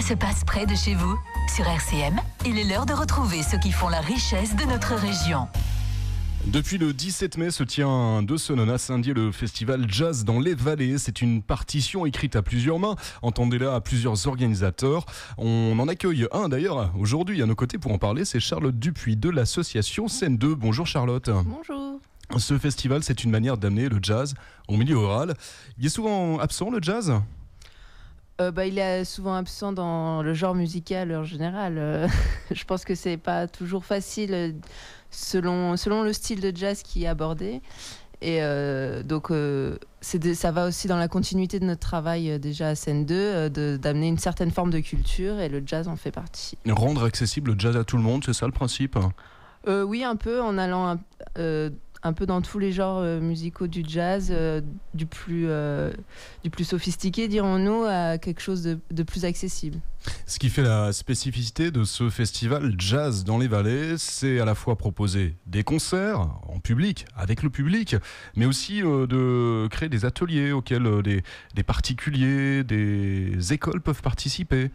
se passe près de chez vous. Sur RCM, il est l'heure de retrouver ceux qui font la richesse de notre région. Depuis le 17 mai se tient de Sonone à Saint-Dié le festival Jazz dans les Vallées. C'est une partition écrite à plusieurs mains, entendez-la, à plusieurs organisateurs. On en accueille un d'ailleurs aujourd'hui à nos côtés pour en parler, c'est Charlotte Dupuis de l'association Scène 2. Bonjour Charlotte. Bonjour. Ce festival, c'est une manière d'amener le jazz au milieu rural. Il est souvent absent le jazz ? Il est souvent absent dans le genre musical en général. Je pense que c'est pas toujours facile selon le style de jazz qui est abordé. Et ça va aussi dans la continuité de notre travail déjà à Scène 2, d'amener une certaine forme de culture, et le jazz en fait partie. Rendre accessible le jazz à tout le monde, c'est ça le principe ? Oui, un peu, en allant un peu dans tous les genres musicaux du jazz, du plus sophistiqué, dirons-nous, à quelque chose de plus accessible. Ce qui fait la spécificité de ce festival Jazz dans les Vallées, c'est à la fois proposer des concerts en public, avec le public, mais aussi de créer des ateliers auxquels des particuliers, des écoles peuvent participer.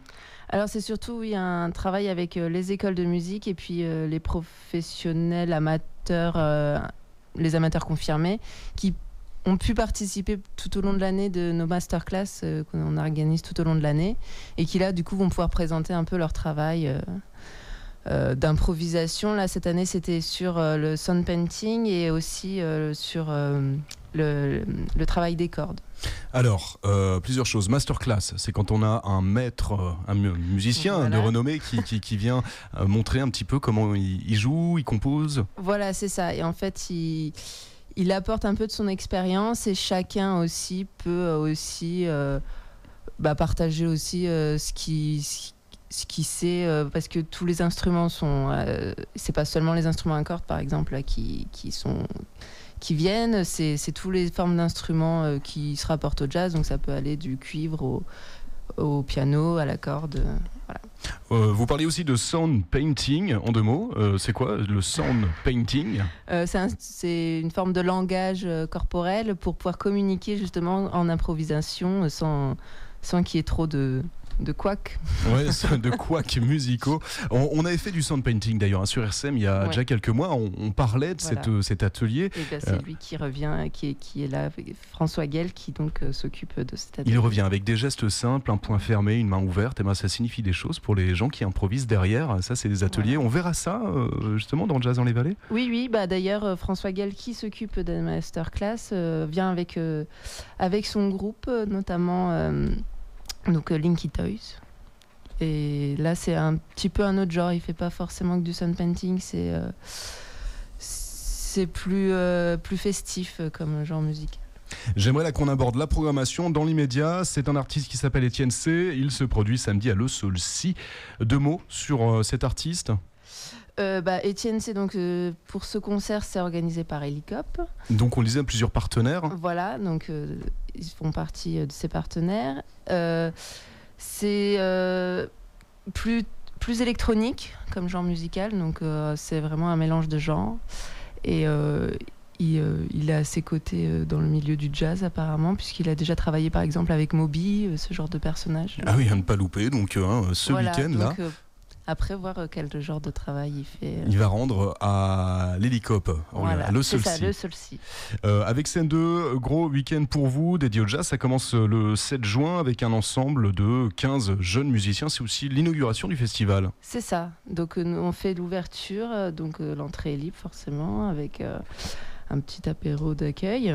Alors c'est surtout un travail avec les écoles de musique et puis les professionnels amateurs, les amateurs confirmés, qui ont pu participer tout au long de l'année de nos masterclass qu'on organise tout au long de l'année, et qui là du coup vont pouvoir présenter un peu leur travail d'improvisation. Là cette année c'était sur le sound painting et aussi sur le travail des cordes. Alors, plusieurs choses. Masterclass, c'est quand on a un maître, un musicien de renommée qui vient montrer un petit peu comment il joue, il compose. Voilà, c'est ça. Et en fait, il apporte un peu de son expérience, et chacun aussi peut aussi partager aussi ce qui sait, parce que tous les instruments sont... c'est pas seulement les instruments à cordes, par exemple, là, qui viennent, c'est toutes les formes d'instruments qui se rapportent au jazz, donc ça peut aller du cuivre au piano, à la corde, voilà. Vous parlez aussi de sound painting, en deux mots. C'est quoi le sound painting ? C'est une forme de langage corporel pour pouvoir communiquer justement en improvisation sans qu'il y ait trop de couacs. Ouais, de couacs musicaux. On avait fait du sound painting d'ailleurs sur RCM il y a déjà quelques mois. On parlait de cet atelier. Et c'est lui qui revient, qui est là, François Guel, qui donc s'occupe de cet atelier. Il revient avec des gestes simples, un poing fermé, une main ouverte. Et ça signifie des choses pour les gens qui improvisent derrière. Ça, c'est des ateliers. Voilà. On verra ça justement dans Jazz dans les Vallées. Oui. D'ailleurs, François Guel, qui s'occupe de la masterclass, vient avec son groupe, notamment. Donc Linky Toys, et là c'est un petit peu un autre genre, il fait pas forcément que du sound painting, c'est plus festif comme genre musical. J'aimerais là qu'on aborde la programmation dans l'immédiat. C'est un artiste qui s'appelle Étienne C. Il se produit samedi à Le Saulcy. Deux mots sur cet artiste. Étienne C, donc pour ce concert, c'est organisé par Helicop. Donc on disait plusieurs partenaires. Voilà, donc ils font partie de ces partenaires. C'est plus électronique comme genre musical, donc c'est vraiment un mélange de genres. Et il est à ses côtés dans le milieu du jazz apparemment, puisqu'il a déjà travaillé par exemple avec Moby, ce genre de personnage. Ah oui, à ne pas louper, donc ce week-end là. Après, voir quel genre de travail il fait. Il va rendre à l'Hélicop, Le Saulcy. C'est ça, Le Saulcy. Avec Scène 2, gros week-end pour vous, dédié au jazz. Ça commence le 7 juin avec un ensemble de 15 jeunes musiciens. C'est aussi l'inauguration du festival. C'est ça. Donc, on fait l'ouverture. Donc, l'entrée est libre, forcément, avec un petit apéro d'accueil.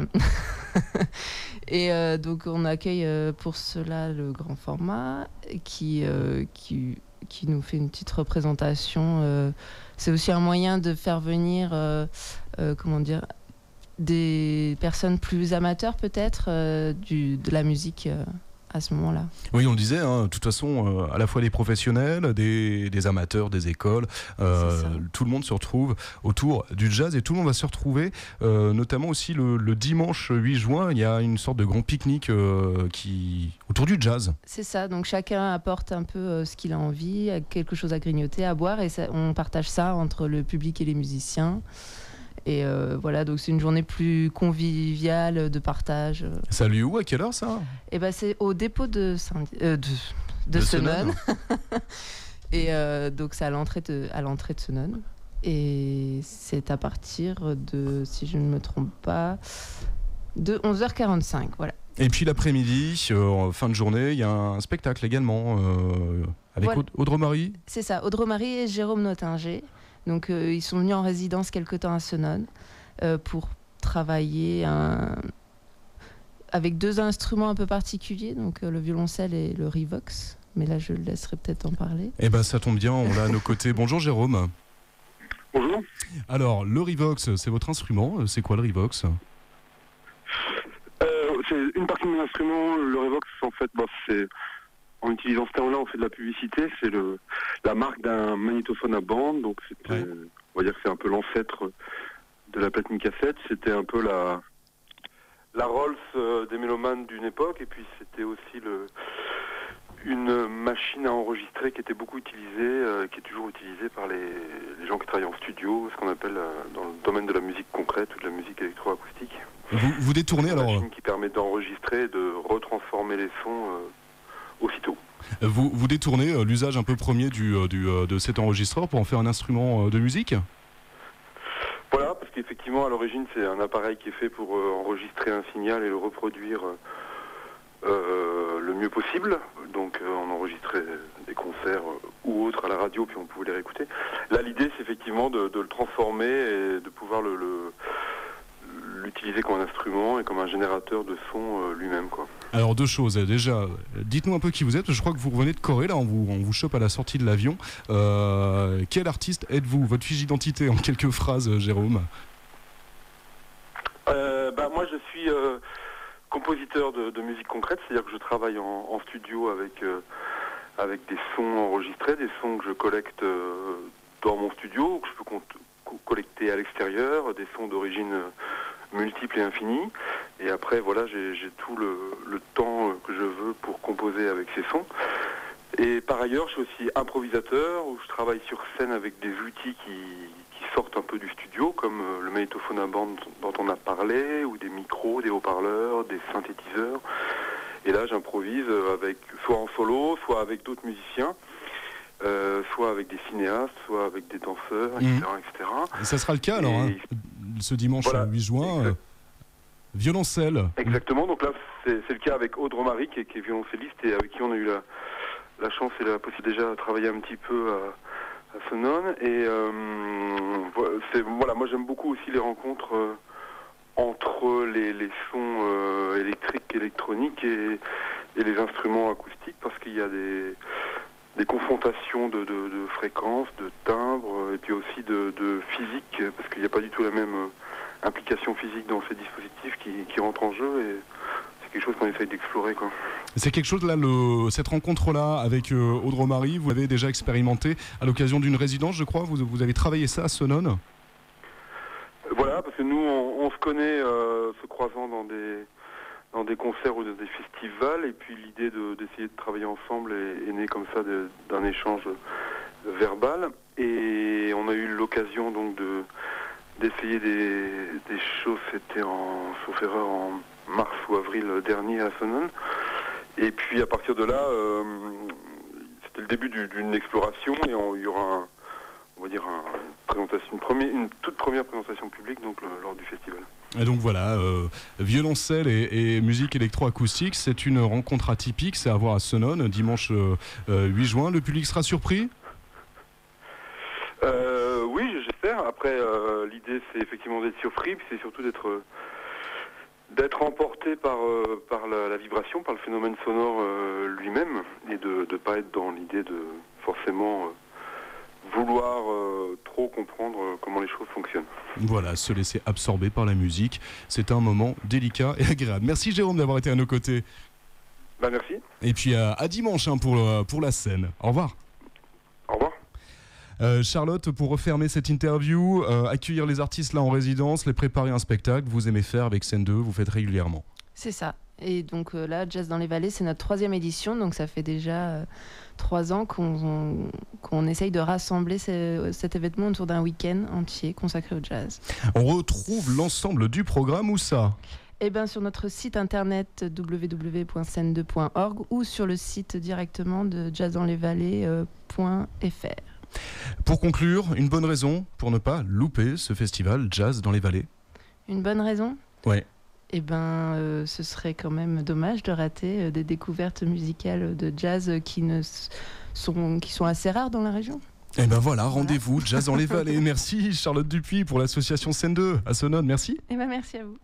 Et donc, on accueille pour cela le grand format qui nous fait une petite représentation. C'est aussi un moyen de faire venir des personnes plus amateurs peut-être de la musique à ce moment-là. Oui, on le disait, de toute façon, à la fois des professionnels, des amateurs, des écoles, tout le monde se retrouve autour du jazz, et tout le monde va se retrouver, notamment aussi le dimanche 8 juin, il y a une sorte de grand pique-nique autour du jazz. C'est ça, donc chacun apporte un peu ce qu'il a envie, quelque chose à grignoter, à boire, et on partage ça entre le public et les musiciens. Et voilà, donc c'est une journée plus conviviale, de partage. Ça a lieu où, à quelle heure ça ? C'est au dépôt de de Senones. Et donc c'est à l'entrée de Senones. Et c'est à partir de, si je ne me trompe pas, de 11h45. Voilà. Et puis l'après-midi, fin de journée, il y a un spectacle également avec Audre Marie. C'est ça, Audre Marie et Jérôme Nottinger. Donc ils sont venus en résidence quelque temps à Senones pour travailler avec 2 instruments un peu particuliers, donc le violoncelle et le Rivox. Mais là, je le laisserai peut-être en parler. Eh ben, ça tombe bien, on l'a à nos côtés. Bonjour Jérôme. Bonjour. Alors, le Rivox, c'est votre instrument. C'est quoi le Rivox ? C'est une partie de mon instrument. Le Rivox, en fait, c'est en utilisant ce terme-là, on fait de la publicité. C'est la marque d'un magnétophone à bande. Donc, on va dire que c'est un peu l'ancêtre de la platine cassette. C'était un peu la Rolls des mélomanes d'une époque. Et puis, c'était aussi une machine à enregistrer qui était beaucoup utilisée, qui est toujours utilisée par les gens qui travaillent en studio, ce qu'on appelle dans le domaine de la musique concrète ou de la musique électroacoustique. Vous détournez alors. C'est une machine qui permet d'enregistrer et de retransformer les sons aussitôt. Vous détournez l'usage un peu premier de cet enregistreur pour en faire un instrument de musique ? Voilà, parce qu'effectivement à l'origine c'est un appareil qui est fait pour enregistrer un signal et le reproduire le mieux possible. Donc on enregistrait des concerts ou autres à la radio, puis on pouvait les réécouter. Là l'idée c'est effectivement de le transformer et de pouvoir l'utiliser comme un instrument et comme un générateur de son lui-même, quoi. Alors 2 choses, déjà, dites-nous un peu qui vous êtes, je crois que vous revenez de Corée, là on vous chope à la sortie de l'avion. Quel artiste êtes-vous ? Votre fiche d'identité en quelques phrases, Jérôme. Moi je suis compositeur de musique concrète, c'est-à-dire que je travaille en studio avec des sons enregistrés, des sons que je collecte dans mon studio, que je peux collecter à l'extérieur, des sons d'origine multiple et infinie. Et après, voilà, j'ai tout le temps que je veux pour composer avec ces sons. Et par ailleurs, je suis aussi improvisateur, où je travaille sur scène avec des outils qui sortent un peu du studio, comme le magnétophone à bande dont on a parlé, ou des micros, des haut-parleurs, des synthétiseurs. Et là, j'improvise soit en solo, soit avec d'autres musiciens, soit avec des cinéastes, soit avec des danseurs, etc. Et ça sera le cas alors, ce dimanche 8 juin, violoncelle. Exactement, donc là, c'est le cas avec Audre Marie, qui est violoncelliste, et avec qui on a eu la chance et la possibilité déjà de travailler un petit peu à Senones. Et moi j'aime beaucoup aussi les rencontres entre les sons électriques, électroniques et les instruments acoustiques, parce qu'il y a des confrontations de fréquences, de timbres, et puis aussi de physique, parce qu'il n'y a pas du tout la même implication physique dans ces dispositifs qui rentrent en jeu, et c'est quelque chose qu'on essaye d'explorer, quoi. C'est quelque chose là, cette rencontre-là avec Audre Marie, vous l'avez déjà expérimenté à l'occasion d'une résidence, je crois, vous avez travaillé ça à Senones. Voilà, parce que nous on se connaît se croisant dans des concerts ou dans des festivals, et puis l'idée d'essayer de travailler ensemble est née comme ça d'un échange verbal, et on a eu l'occasion donc d'essayer des choses. C'était sauf erreur, en mars ou avril dernier à Senones, et puis à partir de là c'était le début d'une exploration, et il y aura une toute première présentation publique donc lors du festival. Et donc voilà, violoncelle et musique électroacoustique, c'est une rencontre atypique, c'est à voir à Senones dimanche 8 juin. Le public sera surpris ? Oui, j'espère. Après, l'idée c'est effectivement d'être surpris, puis c'est surtout d'être emporté par la vibration, par le phénomène sonore lui-même, et de ne pas être dans l'idée de forcément vouloir trop comprendre comment les choses fonctionnent. Voilà, se laisser absorber par la musique, c'est un moment délicat et agréable. Merci Jérôme d'avoir été à nos côtés. Merci. Et puis à dimanche pour la scène. Au revoir. Au revoir. Charlotte, pour refermer cette interview, accueillir les artistes là en résidence, les préparer un spectacle, vous aimez faire avec Scène 2, vous faites régulièrement. C'est ça. Et donc là, Jazz dans les Vallées, c'est notre 3e édition, donc ça fait déjà 3 ans qu'on essaye de rassembler cet événement autour d'un week-end entier consacré au jazz. On retrouve l'ensemble du programme où ça ? Eh ben, sur notre site internet www.scène2.org ou sur le site directement de jazzdanslesvallées.fr. Pour conclure, une bonne raison pour ne pas louper ce festival Jazz dans les Vallées. Une bonne raison ? Ouais. Eh ben, ce serait quand même dommage de rater des découvertes musicales de jazz qui sont assez rares dans la région. Et ben voilà, rendez-vous Jazz dans les Vallées. Merci Charlotte Dupuis pour l'association Scène 2 à Sonone, merci. Eh ben, merci à vous.